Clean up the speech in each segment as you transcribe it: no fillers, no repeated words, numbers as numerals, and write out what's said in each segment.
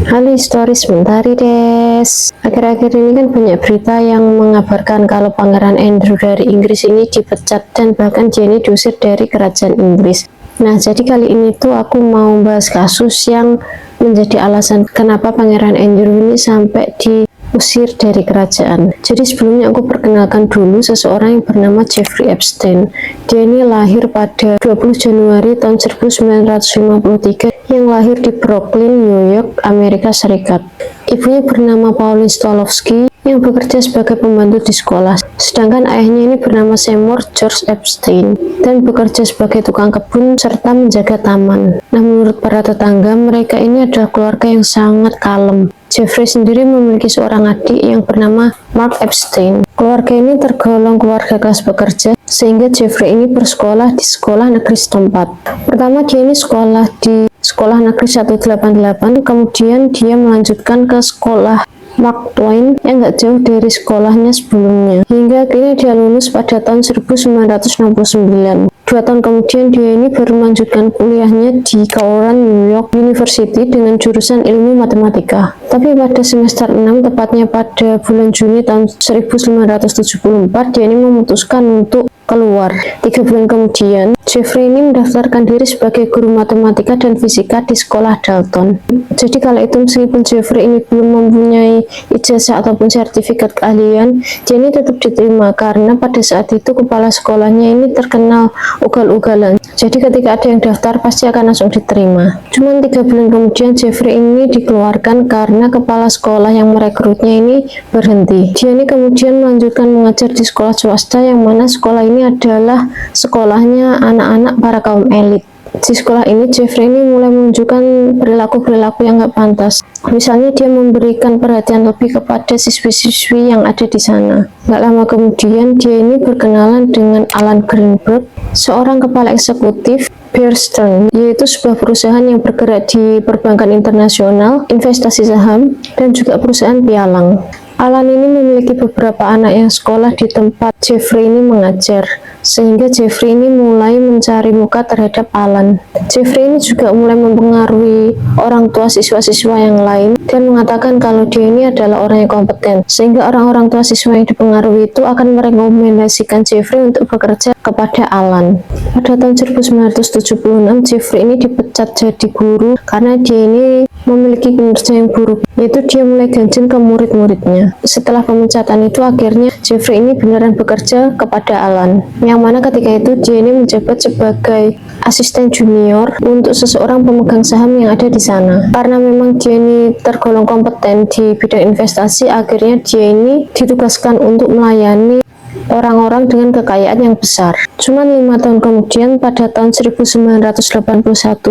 Halo historis Mentari des. Akhir-akhir ini kan banyak berita yang mengabarkan kalau Pangeran Andrew dari Inggris ini dipecat dan bahkan dia ini diusir dari kerajaan Inggris. Nah, jadi kali ini tuh aku mau bahas kasus yang menjadi alasan kenapa Pangeran Andrew ini sampai diusir dari kerajaan. Jadi sebelumnya aku perkenalkan dulu seseorang yang bernama Jeffrey Epstein. Dia ini lahir pada 20 Januari tahun 1953 yang lahir di Brooklyn, New York, Amerika Serikat. Ibunya bernama Pauline Stolowski yang bekerja sebagai pembantu di sekolah. Sedangkan ayahnya ini bernama Seymour George Epstein dan bekerja sebagai tukang kebun serta menjaga taman. Nah, menurut para tetangga, mereka ini adalah keluarga yang sangat kalem. Jeffrey sendiri memiliki seorang adik yang bernama Mark Epstein. Keluarga ini tergolong keluarga kelas pekerja, sehingga Jeffrey ini bersekolah di sekolah negeri setempat. Pertama, dia ini sekolah di sekolah negeri 188, kemudian dia melanjutkan ke sekolah Mark Twain yang gak jauh dari sekolahnya sebelumnya, hingga akhirnya dia lulus pada tahun 1969. 2 tahun kemudian dia ini baru melanjutkan kuliahnya di Kauran New York University dengan jurusan ilmu matematika. Tapi pada semester 6, tepatnya pada bulan Juni tahun 1974, dia ini memutuskan untuk keluar. 3 bulan kemudian, Jeffrey ini mendaftarkan diri sebagai guru matematika dan fisika di sekolah Dalton. Jadi kala itu meskipun Jeffrey ini belum mempunyai ijazah ataupun sertifikat keahlian, dia ini tetap diterima karena pada saat itu kepala sekolahnya ini terkenal ugal-ugalan. Jadi ketika ada yang daftar pasti akan langsung diterima. Cuman 3 bulan kemudian Jeffrey ini dikeluarkan karena kepala sekolah yang merekrutnya ini berhenti. Dia ini kemudian melanjutkan mengajar di sekolah swasta yang mana sekolah ini adalah sekolahnya anak-anak para kaum elit. Di sekolah ini Jeffrey ini mulai menunjukkan perilaku-perilaku yang gak pantas. Misalnya dia memberikan perhatian lebih kepada siswi-siswi yang ada di sana. Gak lama kemudian dia ini berkenalan dengan Alan Greenberg, seorang kepala eksekutif Bear Stearns, yaitu sebuah perusahaan yang bergerak di perbankan internasional, investasi saham, dan juga perusahaan pialang. Alan ini memiliki beberapa anak yang sekolah di tempat Jeffrey ini mengajar, sehingga Jeffrey ini mulai mencari muka terhadap Alan. Jeffrey ini juga mulai mempengaruhi orang tua siswa-siswa yang lain dan mengatakan kalau dia ini adalah orang yang kompeten, sehingga orang-orang tua siswa yang dipengaruhi itu akan merekomendasikan Jeffrey untuk bekerja kepada Alan. Pada tahun 1976, Jeffrey ini dipecat jadi guru karena dia ini memiliki kinerja yang buruk, yaitu dia mulai ganjil ke murid-muridnya. Setelah pemecatan itu, akhirnya Jeffrey ini beneran bekerja kepada Alan, yang mana ketika itu dia ini menjabat sebagai asisten junior untuk seseorang pemegang saham yang ada di sana. Karena memang dia ini tergolong kompeten di bidang investasi, akhirnya dia ini ditugaskan untuk melayani orang-orang dengan kekayaan yang besar. Cuman 5 tahun kemudian, pada tahun 1981,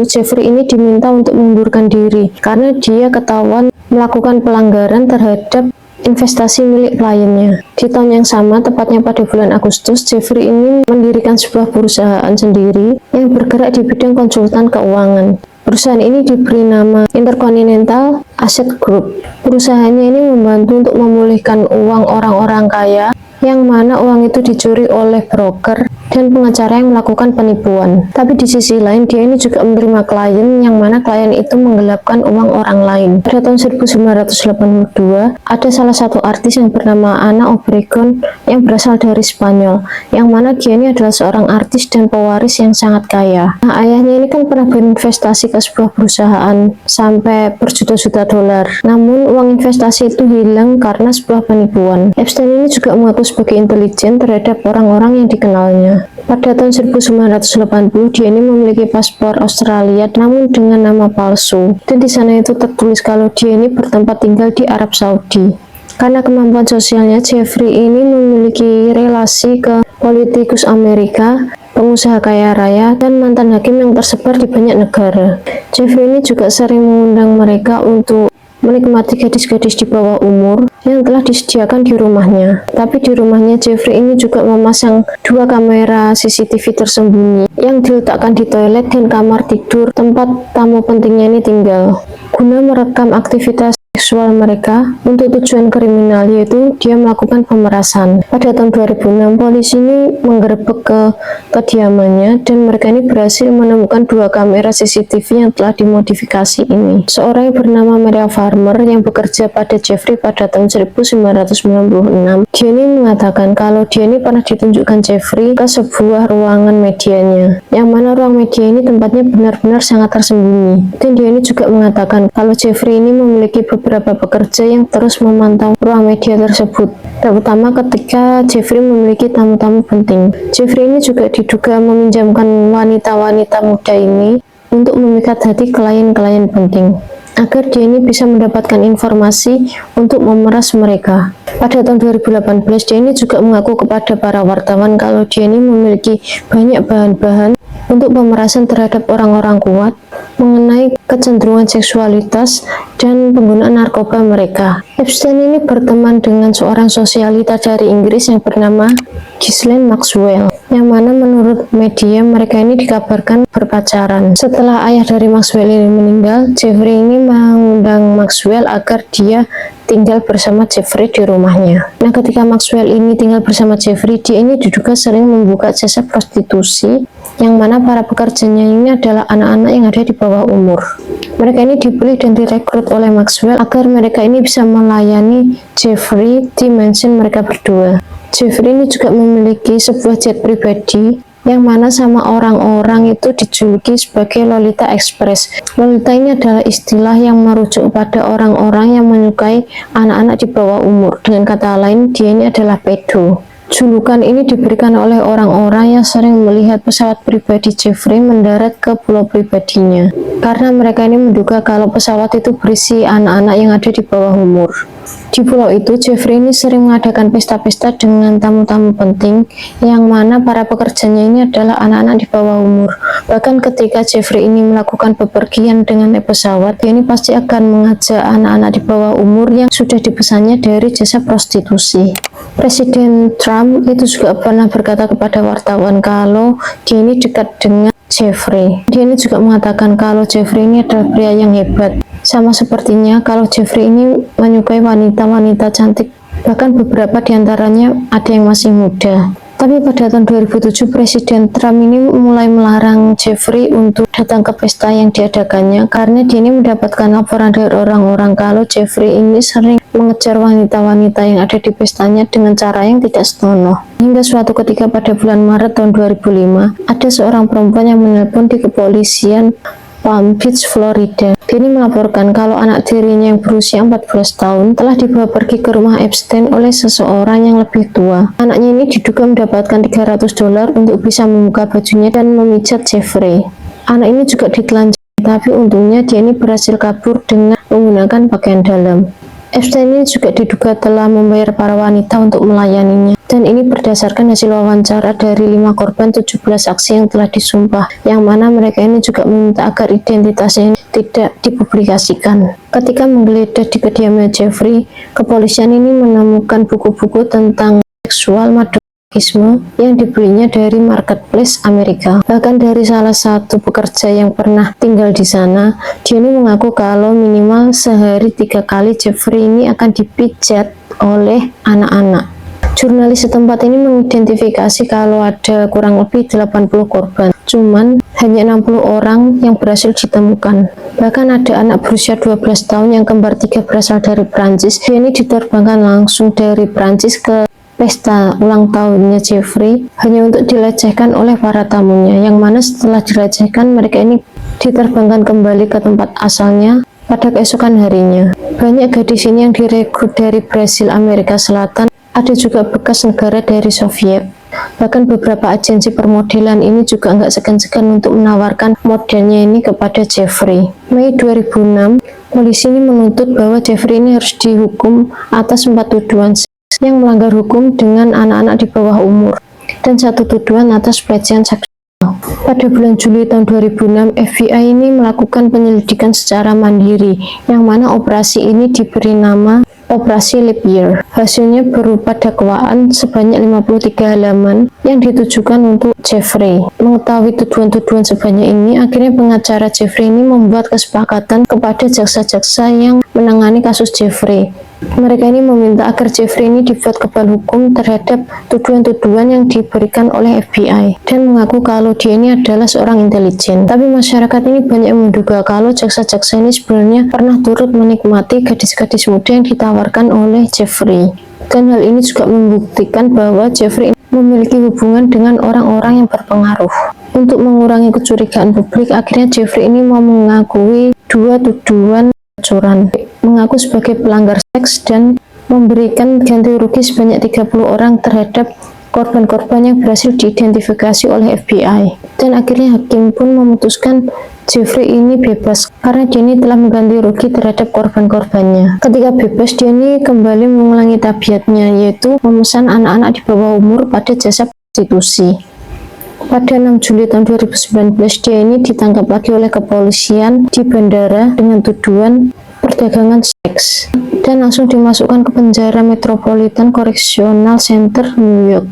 Jeffrey ini diminta untuk mengundurkan diri karena dia ketahuan melakukan pelanggaran terhadap investasi milik kliennya. Di tahun yang sama, tepatnya pada bulan Agustus, Jeffrey ini mendirikan sebuah perusahaan sendiri yang bergerak di bidang konsultan keuangan. Perusahaan ini diberi nama Intercontinental Asset Group. Perusahaannya ini membantu untuk memulihkan uang orang-orang kaya yang mana uang itu dicuri oleh broker dan pengacara yang melakukan penipuan. Tapi di sisi lain, dia ini juga menerima klien yang mana klien itu menggelapkan uang orang lain. Pada tahun 1982, ada salah satu artis yang bernama Ana Obregon yang berasal dari Spanyol, yang mana dia ini adalah seorang artis dan pewaris yang sangat kaya. Nah, ayahnya ini kan pernah berinvestasi ke sebuah perusahaan sampai berjuta-juta dolar. Namun, uang investasi itu hilang karena sebuah penipuan. Epstein ini juga mengaku sebagai intelijen terhadap orang-orang yang dikenalnya. Pada tahun 1980, dia ini memiliki paspor Australia namun dengan nama palsu, dan di sana itu tertulis kalau dia ini bertempat tinggal di Arab Saudi. Karena kemampuan sosialnya, Jeffrey ini memiliki relasi ke politikus Amerika, pengusaha kaya raya, dan mantan hakim yang tersebar di banyak negara. Jeffrey ini juga sering mengundang mereka untuk menikmati gadis-gadis di bawah umur yang telah disediakan di rumahnya. Tapi di rumahnya Jeffrey ini juga memasang 2 kamera CCTV tersembunyi yang diletakkan di toilet dan kamar tidur tempat tamu pentingnya ini tinggal, guna merekam aktivitas seksual mereka untuk tujuan kriminal, yaitu dia melakukan pemerasan. Pada tahun 2006, polisi ini menggerebek ke kediamannya dan mereka ini berhasil menemukan 2 kamera CCTV yang telah dimodifikasi ini. Seorang yang bernama Maria Farmer yang bekerja pada Jeffrey pada tahun 1996, dia ini mengatakan kalau dia ini pernah ditunjukkan Jeffrey ke sebuah ruangan medianya, yang mana ruang media ini tempatnya benar-benar sangat tersembunyi. Dan dia ini juga mengatakan kalau Jeffrey ini memiliki beberapa pekerja yang terus memantau ruang media tersebut, terutama ketika Jeffrey memiliki tamu-tamu penting. Jeffrey ini juga diduga meminjamkan wanita-wanita muda ini untuk memikat hati klien-klien penting, agar dia ini bisa mendapatkan informasi untuk memeras mereka. Pada tahun 2018, dia ini juga mengaku kepada para wartawan kalau dia ini memiliki banyak bahan-bahan untuk pemerasan terhadap orang-orang kuat mengenai kecenderungan seksualitas dan penggunaan narkoba mereka. Epstein ini berteman dengan seorang sosialita dari Inggris yang bernama Ghislaine Maxwell, yang mana menurut media mereka ini dikabarkan berpacaran. Setelah ayah dari Maxwell ini meninggal, Jeffrey ini mengundang Maxwell agar dia tinggal bersama Jeffrey di rumahnya. Nah, ketika Maxwell ini tinggal bersama Jeffrey, dia ini diduga sering membuka jasa prostitusi, yang mana para pekerjanya ini adalah anak-anak yang ada di bawah umur. Mereka ini dipilih dan direkrut oleh Maxwell agar mereka ini bisa melayani Jeffrey di mansion mereka berdua. Jeffrey ini juga memiliki sebuah jet pribadi, yang mana sama orang-orang itu dijuluki sebagai Lolita Express. Lolita ini adalah istilah yang merujuk pada orang-orang yang menyukai anak-anak di bawah umur. Dengan kata lain, dia ini adalah pedo. Julukan ini diberikan oleh orang-orang yang sering melihat pesawat pribadi Jeffrey mendarat ke pulau pribadinya, karena mereka ini menduga kalau pesawat itu berisi anak-anak yang ada di bawah umur. Di pulau itu, Jeffrey ini sering mengadakan pesta-pesta dengan tamu-tamu penting, yang mana para pekerjanya ini adalah anak-anak di bawah umur. Bahkan ketika Jeffrey ini melakukan bepergian dengan naik pesawat, dia ini pasti akan mengajak anak-anak di bawah umur yang sudah dipesannya dari jasa prostitusi. Presiden Trump itu juga pernah berkata kepada wartawan kalau dia ini dekat dengan Jeffrey. Dia ini juga mengatakan kalau Jeffrey ini adalah pria yang hebat. Sama sepertinya kalau Jeffrey ini menyukai wanita-wanita cantik, bahkan beberapa diantaranya ada yang masih muda. Tapi pada tahun 2007, Presiden Trump ini mulai melarang Jeffrey untuk datang ke pesta yang diadakannya, karena dia ini mendapatkan laporan dari orang-orang kalau Jeffrey ini sering mengejar wanita-wanita yang ada di pestanya dengan cara yang tidak senonoh. Hingga suatu ketika pada bulan Maret tahun 2005, ada seorang perempuan yang menelpon di kepolisian Palm Beach, Florida. Dia ini melaporkan kalau anak tirinya yang berusia 14 tahun telah dibawa pergi ke rumah Epstein oleh seseorang yang lebih tua. Anaknya ini diduga mendapatkan $300 untuk bisa membuka bajunya dan memijat Jeffrey. Anak ini juga ditelanjangi, tapi untungnya dia ini berhasil kabur dengan menggunakan pakaian dalam. Epstein ini juga diduga telah membayar para wanita untuk melayaninya, dan ini berdasarkan hasil wawancara dari 5 korban 17 saksi yang telah disumpah, yang mana mereka ini juga meminta agar identitasnya tidak dipublikasikan. Ketika menggeledah di kediaman Jeffrey, kepolisian ini menemukan buku-buku tentang seksual masochisme yang dibelinya dari marketplace Amerika. Bahkan dari salah satu pekerja yang pernah tinggal di sana, dia ini mengaku kalau minimal sehari 3 kali Jeffrey ini akan dipijat oleh anak-anak. Jurnalis setempat ini mengidentifikasi kalau ada kurang lebih 80 korban, cuman hanya 60 orang yang berhasil ditemukan. Bahkan ada anak berusia 12 tahun yang kembar 3 berasal dari Prancis. Dia ini diterbangkan langsung dari Prancis ke pesta ulang tahunnya Jeffrey hanya untuk dilecehkan oleh para tamunya, yang mana setelah dilecehkan mereka ini diterbangkan kembali ke tempat asalnya pada keesokan harinya. Banyak gadis ini yang direkrut dari Brasil, Amerika Selatan, ada juga bekas negara dari Soviet. Bahkan beberapa agensi permodelan ini juga nggak segan-segan untuk menawarkan modelnya ini kepada Jeffrey. Mei 2006, polisi ini menuntut bahwa Jeffrey ini harus dihukum atas 4 tuduhan yang melanggar hukum dengan anak-anak di bawah umur, dan 1 tuduhan atas pelecehan seksual. Pada bulan Juli tahun 2006, FBI ini melakukan penyelidikan secara mandiri, yang mana operasi ini diberi nama Operasi Leap Year. Hasilnya berupa dakwaan sebanyak 53 halaman yang ditujukan untuk Jeffrey. Mengetahui tuduhan-tuduhan sebanyak ini, akhirnya pengacara Jeffrey ini membuat kesepakatan kepada jaksa-jaksa yang menangani kasus Jeffrey. Mereka ini meminta agar Jeffrey ini dibuat kebal hukum terhadap tuduhan-tuduhan yang diberikan oleh FBI dan mengaku kalau dia ini adalah seorang intelijen. Tapi masyarakat ini banyak menduga kalau jaksa-jaksa ini sebenarnya pernah turut menikmati gadis-gadis muda yang ditawarkan oleh Jeffrey. Dan hal ini juga membuktikan bahwa Jeffrey memiliki hubungan dengan orang-orang yang berpengaruh. Untuk mengurangi kecurigaan publik, akhirnya Jeffrey ini mau mengakui dua tuduhan curan, mengaku sebagai pelanggar seks dan memberikan ganti rugi sebanyak 30 orang terhadap korban-korban yang berhasil diidentifikasi oleh FBI. Dan akhirnya hakim pun memutuskan Jeffrey ini bebas karena dia ini telah mengganti rugi terhadap korban-korbannya. Ketika bebas, dia ini kembali mengulangi tabiatnya, yaitu memesan anak-anak di bawah umur pada jasa prostitusi. Pada 6 Juli tahun 2019, dia ini ditangkap lagi oleh kepolisian di bandara dengan tuduhan perdagangan seks dan langsung dimasukkan ke penjara Metropolitan Correctional Center, New York.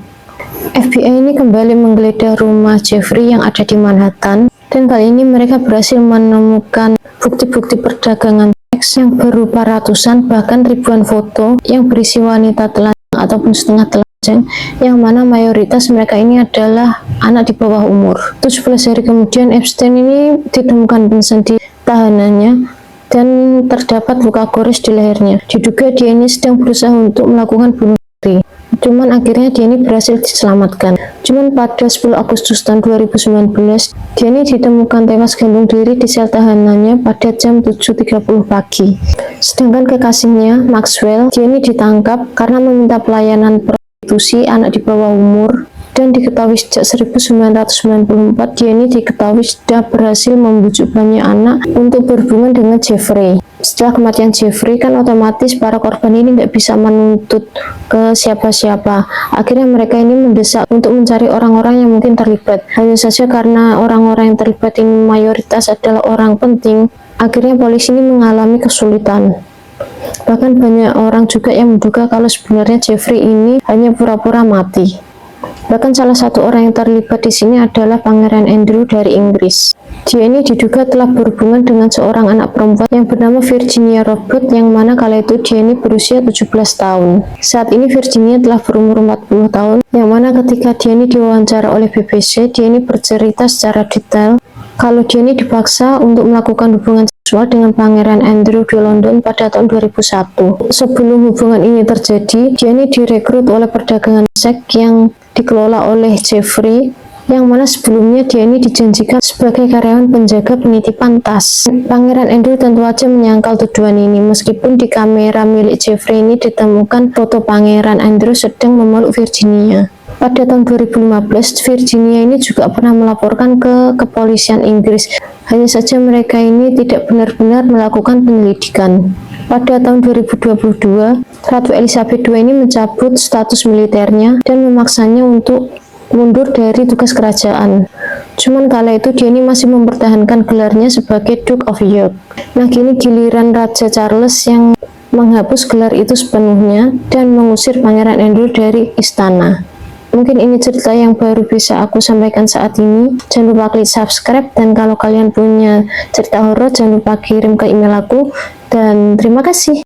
FBI ini kembali menggeledah rumah Jeffrey yang ada di Manhattan, dan kali ini mereka berhasil menemukan bukti-bukti perdagangan seks yang berupa ratusan bahkan ribuan foto yang berisi wanita telanjang ataupun setengah telanjang, yang mana mayoritas mereka ini adalah anak di bawah umur. 17 hari kemudian Epstein ini ditemukan pingsan di tahanannya dan terdapat luka gores di lehernya. Diduga dia ini sedang berusaha untuk melakukan bunuh diri. Cuman akhirnya dia ini berhasil diselamatkan. Cuman pada 10 Agustus tahun 2019, dia ini ditemukan tewas gantung diri di sel tahanannya pada jam 7.30 pagi. Sedangkan kekasihnya, Maxwell, dia ini ditangkap karena meminta pelayanan prostitusi anak di bawah umur, dan diketahui sejak 1994 dia ini diketahui sudah berhasil membujuk banyak anak untuk berhubungan dengan Jeffrey. Setelah kematian Jeffrey, kan otomatis para korban ini nggak bisa menuntut ke siapa-siapa. Akhirnya mereka ini mendesak untuk mencari orang-orang yang mungkin terlibat. Hanya saja karena orang-orang yang terlibat ini mayoritas adalah orang penting, akhirnya polisi ini mengalami kesulitan. Bahkan banyak orang juga yang menduga kalau sebenarnya Jeffrey ini hanya pura-pura mati. Bahkan salah satu orang yang terlibat di sini adalah Pangeran Andrew dari Inggris. Dia ini diduga telah berhubungan dengan seorang anak perempuan yang bernama Virginia Robert, yang mana kala itu dia ini berusia 17 tahun. Saat ini Virginia telah berumur 40 tahun, yang mana ketika dia ini diwawancara oleh BBC, dia ini bercerita secara detail kalau dia ini dipaksa untuk melakukan hubungan seksual dengan Pangeran Andrew di London pada tahun 2001. Sebelum hubungan ini terjadi, dia ini direkrut oleh perdagangan seks yang dikelola oleh Jeffrey, yang mana sebelumnya dia ini dijanjikan sebagai karyawan penjaga penitipan tas. Pangeran Andrew tentu saja menyangkal tuduhan ini, meskipun di kamera milik Jeffrey ini ditemukan foto Pangeran Andrew sedang memeluk Virginia. Pada tahun 2015, Virginia ini juga pernah melaporkan ke kepolisian Inggris. Hanya saja mereka ini tidak benar-benar melakukan penyelidikan. Pada tahun 2022, Ratu Elizabeth II ini mencabut status militernya dan memaksanya untuk mundur dari tugas kerajaan. Cuman kala itu dia ini masih mempertahankan gelarnya sebagai Duke of York. Nah, kini giliran Raja Charles yang menghapus gelar itu sepenuhnya dan mengusir Pangeran Andrew dari istana. Mungkin ini cerita yang baru bisa aku sampaikan saat ini. Jangan lupa klik subscribe, dan kalau kalian punya cerita horor jangan lupa kirim ke email aku. Dan terima kasih.